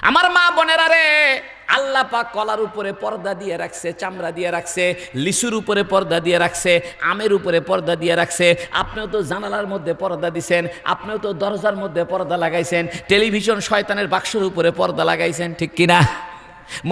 আমার মা বোনেরা রে, আল্লাহ পাক কলার উপরে পর্দা দিয়ে রাখছে, চামড়া দিয়ে রাখছে, লিচুর উপরে পর্দা দিয়ে রাখছে, আমের উপরে পর্দা দিয়ে রাখছে। আপনিও তো জানালার মধ্যে পর্দা দিছেন, আপনিও তো দরজার মধ্যে পর্দা লাগাইছেন, টেলিভিশন শয়তানের বাক্সের উপরে পর্দা লাগাইছেন, ঠিক কিনা?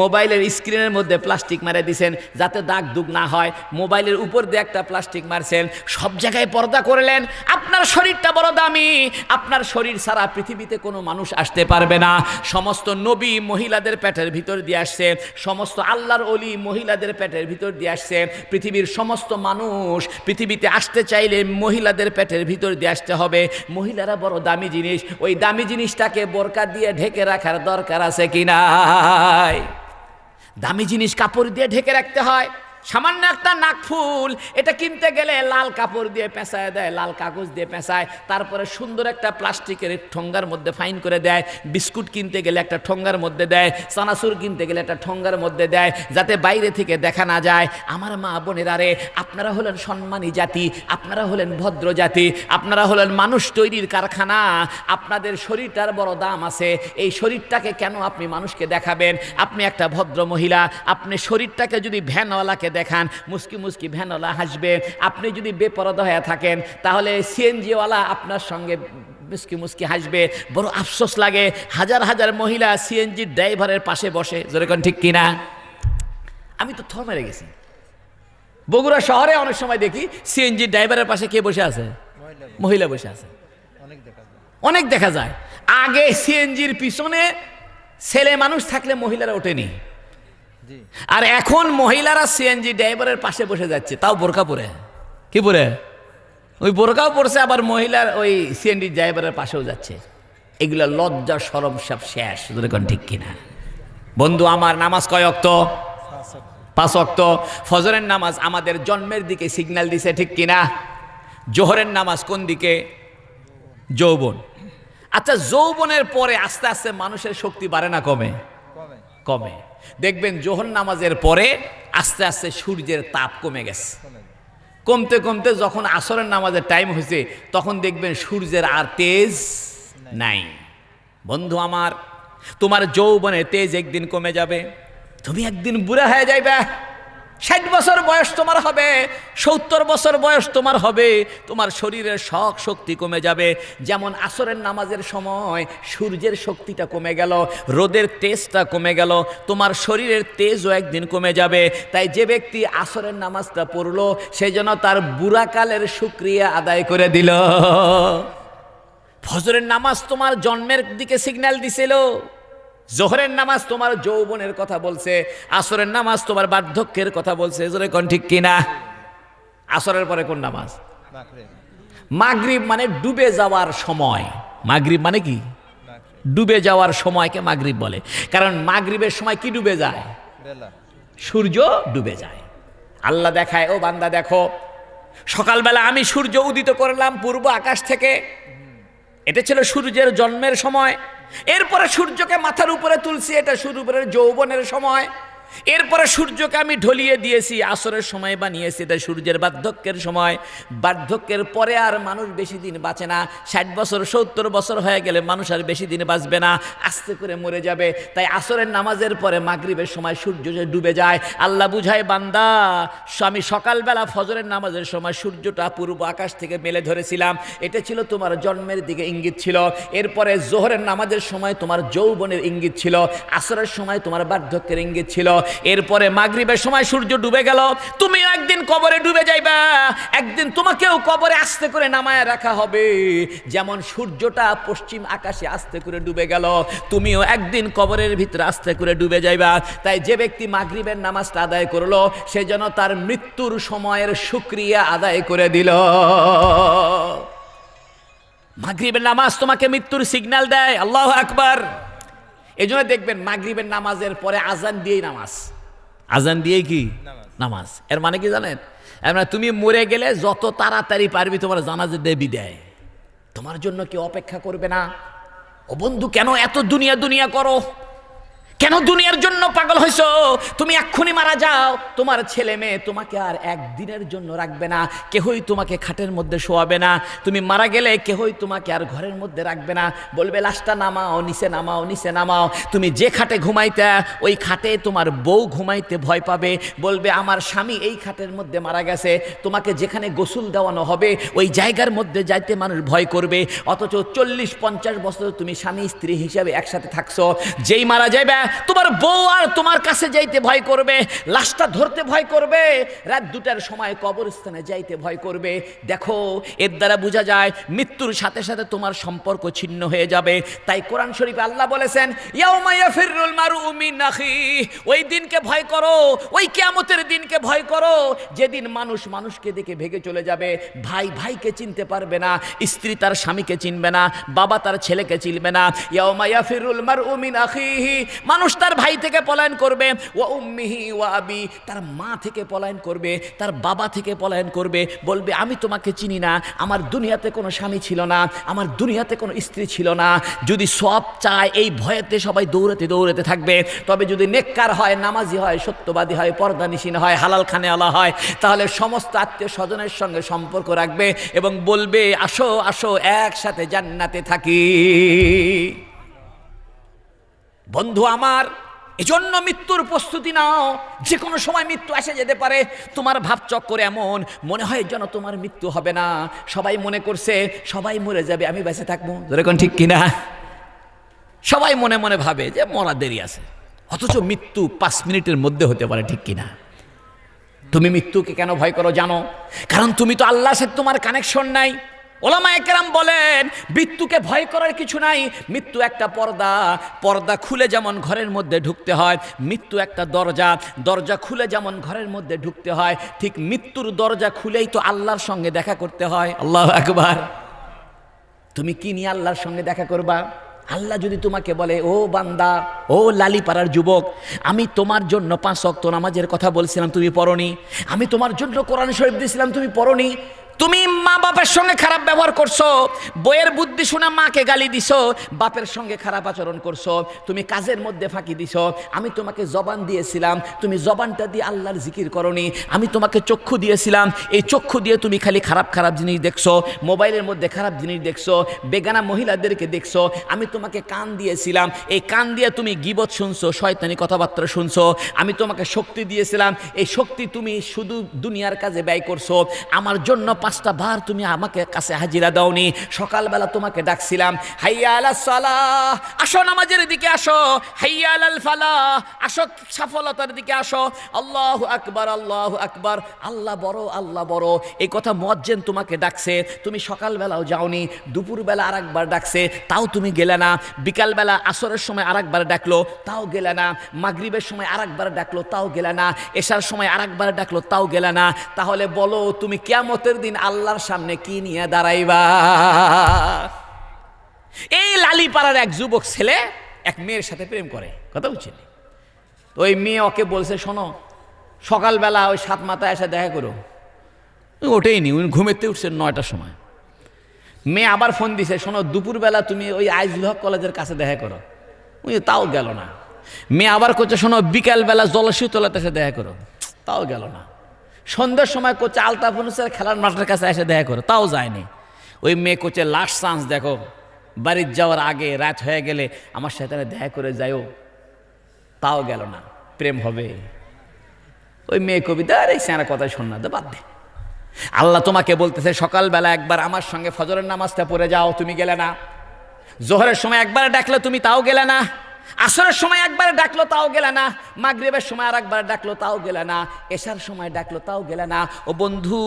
মোবাইলের স্ক্রিনের মধ্যে প্লাস্টিক মারে দিছেন যাতে দাগ দুগ না হয়, মোবাইলের উপর দিয়ে একটা প্লাস্টিক মারছেন, সব জায়গায় পর্দা করলেন। আপনার শরীরটা বড় দামি, আপনার শরীর ছাড়া পৃথিবীতে কোনো মানুষ আসতে পারবে না। সমস্ত নবী মহিলাদের পেটের ভিতর দিয়ে আসছে, সমস্ত আল্লাহর ওলি মহিলাদের পেটের ভিতর দিয়ে আসছে। পৃথিবীর সমস্ত মানুষ পৃথিবীতে আসতে চাইলে মহিলাদের পেটের ভিতর দিয়ে আসতে হবে। মহিলারা বড় দামি জিনিস, ওই দামি জিনিসটাকে বোরকা দিয়ে ঢেকে রাখার দরকার আছে কিনা? দামি জিনিস কাপড় দিয়ে ঢেকে রাখতে হয়। সামান্য একটা নাকফুল, এটা কিনতে গেলে লাল কাপড় দিয়ে পেঁচায় দেয়, লাল কাগজ দিয়ে পেঁচায়, তারপরে সুন্দর একটা প্লাস্টিকের ঠোঙ্গার মধ্যে ফাইন করে দেয়। বিস্কুট কিনতে গেলে একটা ঠোঙ্গার মধ্যে দেয়, চানাচুর কিনতে গেলে একটা ঠোঙ্গার মধ্যে দেয়, যাতে বাইরে থেকে দেখা না যায়। আমার মা বোনেরা রে, আপনারা হলেন সম্মানী জাতি, আপনারা হলেন ভদ্র জাতি, আপনারা হলেন মানুষ তৈরির কারখানা। আপনাদের শরীরটার বড় দাম আছে। এই শরীরটাকে কেন আপনি মানুষকে দেখাবেন? আপনি একটা ভদ্র মহিলা, আপনি শরীরটাকে যদি ভ্যানওয়ালাকে দেখান, মুস্কি মুস্কি ভ্যানওয়ালা হাসবে। আপনি যদি বেপরদা হয়ে থাকেন, তাহলে সিএনজিওয়ালা আপনার সঙ্গে মুস্কি মুস্কি হাসবে। বড় আফসোস লাগে, হাজার হাজার মহিলা সিএনজি ড্রাইভারের পাশে বসে, যেরকম ঠিক কিনা? আমি তো থর মেরে গেছি। বগুড়া শহরে অনেক সময় দেখি সিএনজি ড্রাইভারের পাশে কে বসে আছে? মহিলা বসে আছে, অনেক দেখা যায়। আগে সিএনজির পিছনে ছেলে মানুষ থাকলে মহিলারা ওঠেনি, আর এখন মহিলারা সিএনজি ড্রাইভারের পাশে বসে যাচ্ছে, তাও বোরকা পরে। কি পরে? ওই বোরকাও পড়ছে, আবার মহিলার ওই সিএনজি ড্রাইভারের পাশেও যাচ্ছে। এগুলা লজ্জা শরম সব শেষ, যেরকম ঠিক কিনা? বন্ধু আমার, নামাজ কয় ওয়াক্ত? 5 ওয়াক্ত। ফজরের নামাজ আমাদের জন্মের দিকে সিগন্যাল দিছে, ঠিক কিনা? জোহরের নামাজ কোন দিকে? যৌবন। আচ্ছা, যৌবনের পরে আস্তে আস্তে মানুষের শক্তি বাড়ে না কমে? কমে। দেখবেন জোহর নামাজের পরে আস্তে আস্তে সূর্যের তাপ কমে গেছে। কমতে কমতে যখন আসরের নামাজের টাইম হয়েছে, তখন দেখবেন সূর্যের আর তেজ নাই। বন্ধু আমার, তোমার যৌবনের তেজ একদিন কমে যাবে, তুমি একদিন বুড়া হয়ে যাইবে। 60 বছর বয়স তোমার হবে, 70 বছর বয়স তোমার হবে, তোমার শরীরের শক্তি কমে যাবে। যেমন আসরের নামাজের সময় সূর্যের শক্তিটা কমে গেল, রোদের তেজটা কমে গেল, তোমার শরীরের তেজও একদিন কমে যাবে। তাই যে ব্যক্তি আসরের নামাজটা পড়লো, সে যেন তার বুড়াকালের শুকরিয়া আদায় করে দিল। ফজরের নামাজ তোমার জন্মের দিকে সিগন্যাল দিছিল, জোহরের নামাজ তোমার যৌবনের কথা বলছে, আসরের নামাজ তোমার বার্ধক্যের কথা বলছে, কোন ঠিক কিনা? আসরের পরে কোন নামাজ? মাগরিব, মানে ডুবে যাওয়ার সময়। মাগরিব মানে কি? ডুবে যাওয়ার সময়কে মাগরিব বলে। কারণ মাগরিবের সময় কি ডুবে যায়? সূর্য ডুবে যায়। আল্লাহ দেখায়, ও বান্দা দেখো, সকালবেলা আমি সূর্য উদিত করলাম পূর্ব আকাশ থেকে, এটা ছিল সূর্যের জন্মের সময়। এরপরে সূর্যকে মাথার উপরে তুলছি, এটা সূর্যের যৌবনের সময়। এরপরে সূর্যকে আমি ঢলিয়ে দিয়েছি, আসরের সময় বানিয়েছি, এটা সূর্যের বার্ধক্যের সময়। বার্ধক্যের পরে আর মানুষ বেশি দিন বাঁচে না। 60 বছর 70 বছর হয়ে গেলে মানুষ আর বেশি দিন বাঁচবে না, আস্তে করে মরে যাবে। তাই আসরের নামাজের পরে মাগরিবের সময় সূর্য যে ডুবে যায়, আল্লাহ বুঝায়, বান্দা আমি সকালবেলা ফজরের নামাজের সময় সূর্যটা পূর্ব আকাশ থেকে মেলে ধরেছিলাম, এটা ছিল তোমার জন্মের দিকে ইঙ্গিত ছিল। এরপরে জোহরের নামাজের সময় তোমার যৌবনের ইঙ্গিত ছিল, আসরের সময় তোমার বার্ধক্যের ইঙ্গিত ছিল। এরপরে মাগরিবের সময় সূর্য ডুবে গেল, তুমি একদিন কবরে ডুবে যাইবা, একদিন তোমাকেও কবরে আস্তে করে নামায় রাখা হবে। যেমন সূর্যটা পশ্চিম আকাশে আস্তে করে ডুবে গেল, তুমিও একদিন কবরের ভিতরে আস্তে করে ডুবে যাইবা। তাই যে ব্যক্তি মাগরিবের নামাজটা আদায় করলো, সে যেন তার মৃত্যুর সময়ের শুকরিয়া আদায় করে দিল। মাগরিবের নামাজ তোমাকে মৃত্যুর সিগন্যাল দেয়। আল্লাহু আকবার। এই জন্য দেখবেন মাগরিবের নামাজের পরে আজান দিয়েই নামাজ। আজান দিয়েই কি নামাজ? এর মানে কি জানেন? এর মানে তুমি মরে গেলে যত তাড়াতাড়ি পারবি তোমার জানাজা দিয়ে বিদায়, তোমার জন্য কেউ অপেক্ষা করবে না। ও বন্ধু, কেন এত দুনিয়া দুনিয়া করো? কেন দুনিয়ার জন্য পাগল হইছো? তুমি এক্ষুনি মারা যাও, তোমার ছেলে মেয়ে তোমাকে আর একদিনের জন্য রাখবে না, কেহই তোমাকে খাটের মধ্যে শোয়াবে না। তুমি মারা গেলে কেহই তোমাকে আর ঘরের মধ্যে রাখবে না, বলবে লাশটা নামাও, নিচে নামাও, নিচে নামাও। তুমি যে খাটে ঘুমাইতে, ওই খাটে তোমার বউ ঘুমাইতে ভয় পাবে, বলবে আমার স্বামী এই খাটের মধ্যে মারা গেছে। তোমাকে যেখানে গোসল দেওয়ানো হবে ওই জায়গার মধ্যে যাইতে মানুষ ভয় করবে। অথচ 40-50 বছর তুমি স্বামী স্ত্রী হিসাবে একসাথে থাকছো, যেই মারা যাবে তোমার বউ আর তোমার কাছে যাইতে ভয় করবে, লাশটা ধরতে ভয় করবে, রাত 2টার সময় কবরস্থানে যাইতে ভয় করবে। দেখো, এর দ্বারা বোঝা যায় মৃত্যুর সাথে সাথে তোমার সম্পর্ক ছিন্ন হয়ে যাবে। তাই কোরআন শরীফে আল্লাহ বলেছেন, ইয়াউমা ইয়াফিরুল মারউ মিন আখিহি, ওই দিনকে ভয় করো, ওই কিয়ামতের দিনকে ভয় করো, যেদিন মানুষ মানুষকে দেখে ভেগে চলে যাবে। ভাই ভাইকে চিনতে পারবে না, স্ত্রী তার স্বামীকে চিনবে না, বাবা তার ছেলেকে চিনবে না। ইয়াউমা ইয়াফিরুল মারউ মিন আখিহি, মানুষ তার ভাই থেকে পলায়ন করবে, ওয়া উম্মিহি ওয়া আবি, তার মা থেকে পলায়ন করবে, তার বাবা থেকে পলায়ন করবে, বলবে আমি তোমাকে চিনি না, আমার দুনিয়াতে কোনো স্বামী ছিল না, আমার দুনিয়াতে কোনো স্ত্রী ছিল না। যদি সওয়াব চায় এই ভয়েতে সবাই দৌড়াতে দৌড়াতে থাকবে। তবে যদি নেককার হয়, নামাজি হয়, সত্যবাদী হয়, পর্দানিশীন হয়, হালাল খানেওয়ালা হয়, তাহলে সমস্ত আত্মীয় স্বজনের সঙ্গে সম্পর্ক রাখবে এবং বলবে আসো আসো একসাথে জান্নাতে থাকি। বন্ধু আমার, এজন্য মৃত্যুর প্রস্তুতি নাও, যে কোনো সময় মৃত্যু এসে যেতে পারে। তোমার ভাবচক্কর এমন, মনে হয় যেন তোমার মৃত্যু হবে না, সবাই মনে করছে সবাই মরে যাবে, আমি বেঁচে থাকবো। যেরকম ঠিক কিনা? সবাই মনে মনে ভাবে যে মরা দেরি আছে, অথচ মৃত্যু 5 মিনিটের মধ্যে হতে পারে, ঠিক কিনা? তুমি মৃত্যুকে কেন ভয় করো জানো? কারণ তুমি তো আল্লাহর সাথে তোমার কানেকশন নাই। ওলামায়ে কেরাম বলেন মৃত্যুকে ভয় করার কিছু নাই। মৃত্যু একটা পর্দা, পর্দা খুলে যেমন ঘরের মধ্যে ঢুকতে হয়, মৃত্যু একটা দরজা, দরজা খুলে যেমন ঘরের মধ্যে ঢুকতে হয়, ঠিক মৃত্যুর দরজা খুলেই তো আল্লাহর সঙ্গে দেখা করতে হয়। আল্লাহু আকবার। তুমি কি নিয়ে আল্লাহর সঙ্গে দেখা করবা? আল্লাহ যদি তোমাকে বলে, ও বান্দা, ও লালিপাড়ার যুবক, আমি তোমার জন্য 5 ওয়াক্ত নামাজের কথা বলছিলাম, তুমি পড়োনি। আমি তোমার জন্য কোরআন শরীফ দিয়েছিলাম, তুমি পড়োনি। তুমি মা বাপের সঙ্গে খারাপ ব্যবহার করছো, বইয়ের বুদ্ধি শুনে মাকে গালি দিছো, বাপের সঙ্গে খারাপ আচরণ করছো, তুমি কাজের মধ্যে ফাঁকি দিছো। আমি তোমাকে জবান দিয়েছিলাম, তুমি জবানটা দিয়ে আল্লাহর জিকির করনি। আমি তোমাকে চক্ষু দিয়েছিলাম, এই চক্ষু দিয়ে তুমি খালি খারাপ খারাপ জিনিস দেখছো, মোবাইলের মধ্যে খারাপ জিনিস দেখছো, বেগানা মহিলাদেরকে দেখছো। আমি তোমাকে কান দিয়েছিলাম, এই কান দিয়ে তুমি গীবত শুনছো, শয়তানি কথাবার্তা শুনছো। আমি তোমাকে শক্তি দিয়েছিলাম, এই শক্তি তুমি শুধু দুনিয়ার কাজে ব্যয় করছো। আমার জন্য 5টা বার তুমি আমাকে কাছে হাজিরা দাওনি। সকালবেলা তোমাকে ডাকছিলাম, হাইয়া আলাস সালাহ, আসো নামাজের দিকে আসো, হাইয়া আলাল ফালাহ, আসো সফলতার দিকে আসো। আল্লাহু আকবার, আল্লাহু আকবার, আল্লাহ বড়, আল্লাহ বড়, এই কথা মুয়াজ্জিন তোমাকে ডাকছে, তুমি সকালবেলাও যাওনি। দুপুরবেলা আরেকবার ডাকছে, তাও তুমি গেলে না। বিকালবেলা আসরের সময় আরেকবার ডাকলো, তাও গেলে না। মাগরিবের সময় আরেকবার ডাকলো, তাও গেলে না। এশার সময় আরেকবার ডাকলো, তাও গেলে না। তাহলে বলো তুমি কিয়ামতের দিন আল্লাহর সামনে কি নিয়ে দাঁড়াইবা? এই লালিপাড়ার এক যুবক ছেলে এক মেয়ের সাথে প্রেম করে, কথা বুঝছেন? ওই মেয়ে ওকে বলছে, শোনো সকালবেলা ওই 7 মাথায় এসে দেখা করো। ওঠেই নি, উনি ঘুমেতে উঠছেন 9টার সময়। মেয়ে আবার ফোন দিছে, শোনো দুপুরবেলা তুমি ওই আইজুল হক কলেজের কাছে দেখা করো। উনি তাও গেল না। মেয়ে আবার করছে, শোনো বিকালবেলা জলসী তলাতে এসে দেখা করো, তাও গেল না। সন্ধ্যার সময় করছে আলতাফ অনুসার খেলার মাঠের কাছে এসে দেখা করো, তাও যায়নি। ওই মেয়ে করছে লাস্ট চান্স, দেখো বাড়ির যাওয়ার আগে রাত হয়ে গেলে আমার সাথে দেখা করে যাইও, তাও গেল না। প্রেম হবে? ওই মেয়ে কবিতা আর এই স্যারা কথাই শোন না, বাদ দে। আল্লাহ তোমাকে বলতেছে সকালবেলা একবার আমার সঙ্গে ফজরের নামাজটা পড়ে যাও, তুমি গেলে না। জোহরের সময় একবার ডাকলে তুমি, তাও গেলে না। আসরের সময় একবার ডাকলো, তাও গেলে না। মাগরিবের সময় আরেকবার ডাকলো, তাও গেলে না। এশার সময় ডাকলো, তাও গেলে না। ও বন্ধু,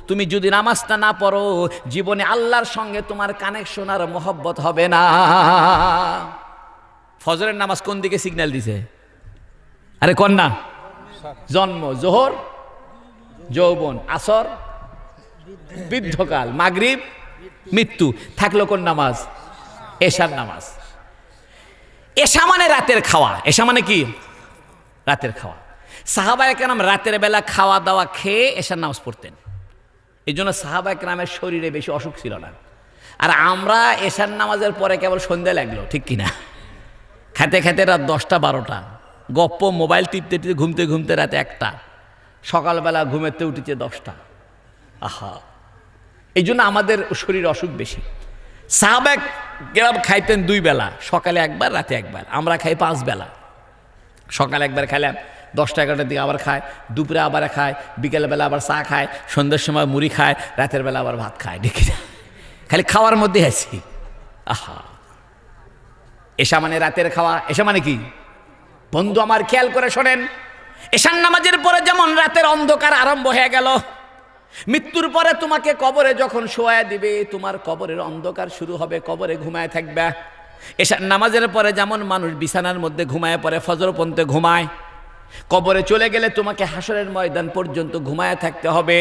তুমি যদি নামাজটা না পড়ো, জীবনে আল্লাহর সঙ্গে তোমার কানেকশন আর মহব্বত হবে না। ফজরের নামাজ কোন দিকে সিগন্যাল দিছে? আরে কোন না? জন্ম, জোহর যৌবন, আসর বৃদ্ধকাল, মাগরিব মৃত্যু। থাকলো কোন নামাজ? এশার নামাজ। এশা মানে রাতের খাওয়া। এশা মানে কি? রাতের খাওয়া। সাহাবায়ে কেরাম রাতের বেলা খাওয়া দাওয়া খেয়ে এশার নামাজ পড়তেন। এই জন্য সাহাবায়ে কেরামের শরীরে বেশি অসুখ ছিল না। আর আমরা এশার নামাজের পরে কেবল সন্ধ্যা লাগলো, ঠিক কিনা? খেতে খেতে রাত 10টা 12টা, গপ্প মোবাইল টিপতে টিপতে ঘুমতে ঘুমতে রাত 1টা, সকালবেলা ঘুমেতে উঠেছে 10টা। আহা, এই জন্য আমাদের শরীর অসুখ বেশি। সাহাবা কেরাম খাইতেন 2 বেলা, সকালে একবার রাতে একবার। আমরা খাই 5 বেলা। সকালে একবার খাইলাম, 10টা 11টার দিকে আবার খায়, দুপুরে আবার খায়, বিকেলবেলা আবার চা খায়, সন্ধ্যের সময় মুড়ি খায়, রাতের বেলা আবার ভাত খায়। দেখি না, খালি খাওয়ার মধ্যে আছি। আহা, এশা মানে রাতের খাওয়া। এশা মানে কি বন্ধু আমার, খেয়াল করে শোনেন, এশার নামাজের পরে যেমন রাতের অন্ধকার আরম্ভ হয়ে গেল, মৃত্যুর পরে তোমাকে কবরে যখন শোয়া দিবে, তোমার কবরের অন্ধকার শুরু হবে, কবরে ঘুমায় থাকবে। এশার নামাজের পরে যেমন মানুষ বিছানার মধ্যে ঘুমায় পড়ে, ফজর পর্যন্ত ঘুমায়, কবরে চলে গেলে তোমাকে হাসরের ময়দান পর্যন্ত ঘুমায় থাকতে হবে।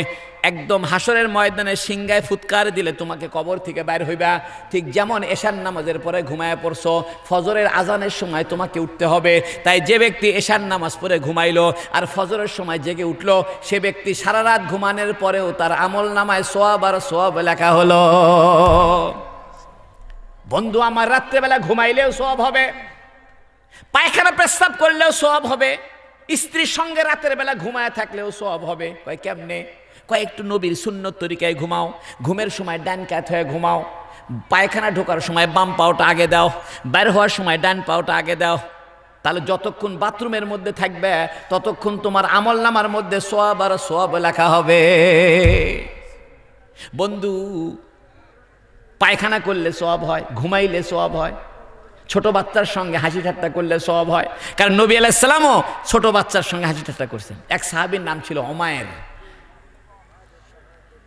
একদম হাসরের ময়দানে সিংগায় ফুৎকার দিলে তোমাকে কবর থেকে বাইর হইবা। ঠিক যেমন এশার নামাজের পরে ঘুমায় পড়ছো, ফজরের আজানের সময় তোমাকে উঠতে হবে। তাই যে ব্যক্তি এশার নামাজ পড়ে ঘুমাইলো আর ফজরের সময় জেগে উঠলো, সে ব্যক্তি সারা রাত ঘুমানোর পরেও তার আমল নামায় সওয়াব আর সওয়াব লেখা হলো। বন্ধু আমার, রাত্রেবেলা ঘুমাইলেও সওয়াব হবে, পায়খানা পেশাব করলেও সওয়াব হবে, স্ত্রীর সঙ্গে রাতের বেলা ঘুমায় থাকলেও সওয়াব হবে। কয় কেমনে? কয় একটু নবীর সুন্নত তরিকায় ঘুমাও, ঘুমের সময় ডান কাত হয়ে ঘুমাও, পায়খানা ঢোকার সময় বাম পাওটা আগে দাও, বের হওয়ার সময় ডান পাওটা আগে দাও। তাহলে যতক্ষণ বাথরুমের মধ্যে থাকবে ততক্ষণ তোমার আমল নামার মধ্যে সওয়াব আর সওয়াব লেখা হবে। বন্ধু, পায়খানা করলে সওয়াব হয়, ঘুমাইলে সওয়াব হয়, ছোট বাচ্চার সঙ্গে হাসি ঠাট্টা করলে সওয়াব হয়। কারণ নবী আলাইহিস সালামও ছোট বাচ্চার সঙ্গে হাসি ঠাট্টা করছেন। এক সাহাবীর নাম ছিল উমায়ের।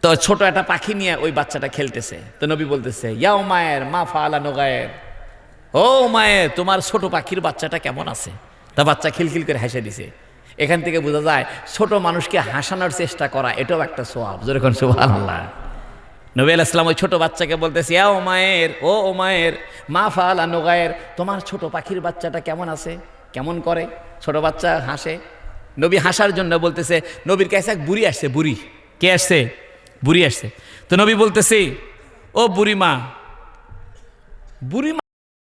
তো ছোট একটা পাখি নিয়ে ওই বাচ্চাটা খেলতেছে, তো নবী বলতেছে, ইয়া উমায়ের মা ফাআলা নুগায়ের, ও উমায়ের তোমার ছোট পাখির বাচ্চাটা কেমন আছে? তা বাচ্চা খিলখিল করে হেসে দিছে। এখান থেকে বোঝা যায় ছোট মানুষকে হাসানোর চেষ্টা করা এটাও একটা সওয়াব। যেরকম সুবহানাল্লাহ। নবী আলাইহিস সালাম ওই ছোট বাচ্চাকে বলতেছে, ইয়া উমায়ের, ও উমায়ের মা ফাআলা নুগায়ের, তোমার ছোট পাখির বাচ্চাটা কেমন আছে, কেমন করে? ছোট বাচ্চা হাসে। নবী হাসার জন্য বলতেছে, নবীর কাছে এক বুড়ি আসছে। বুড়ি কে আসছে? বুড়ি আসছে। তো নবী বলতেছে, ও বুড়ি মা, বুড়ি